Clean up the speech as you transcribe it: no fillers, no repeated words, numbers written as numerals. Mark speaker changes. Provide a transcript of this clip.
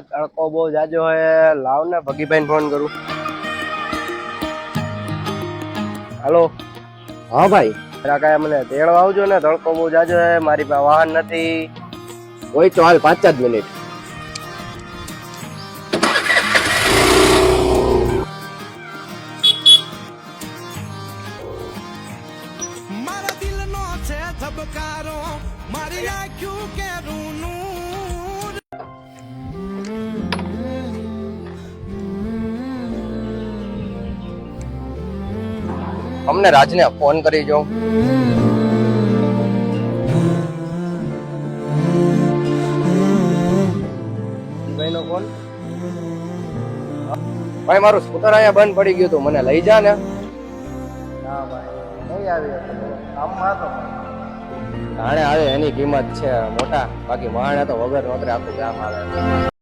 Speaker 1: તડકો બહુ જાજો હે, લાવ ને ભગીભાઈ ફોન કરું. હાલો.
Speaker 2: હા ભાઈ.
Speaker 1: કાકા મને તેડવા આવજો ને, તડકો બહુ જાજો હે, મારી પાસે વાહન નથી.
Speaker 2: કોઈ તો હાલ 5 જ મિનિટ.
Speaker 3: મારા દિલનો છે ધબકારો, મારી આંખ્યું કે રૂનું.
Speaker 1: અમને રાજને ફોન કરી જો. ભાઈ નો ફોન. ભાઈ મારું સ્કૂટર અહીંયા બંધ પડી ગયું હતું, મને લઈ જા ને. ના ભાઈ નહીં આવી, કામમાં હતો. જાણે આવે એની કિંમત છે મોટા, બાકી માણે તો વગર નોકરે આખું ગામ આવે.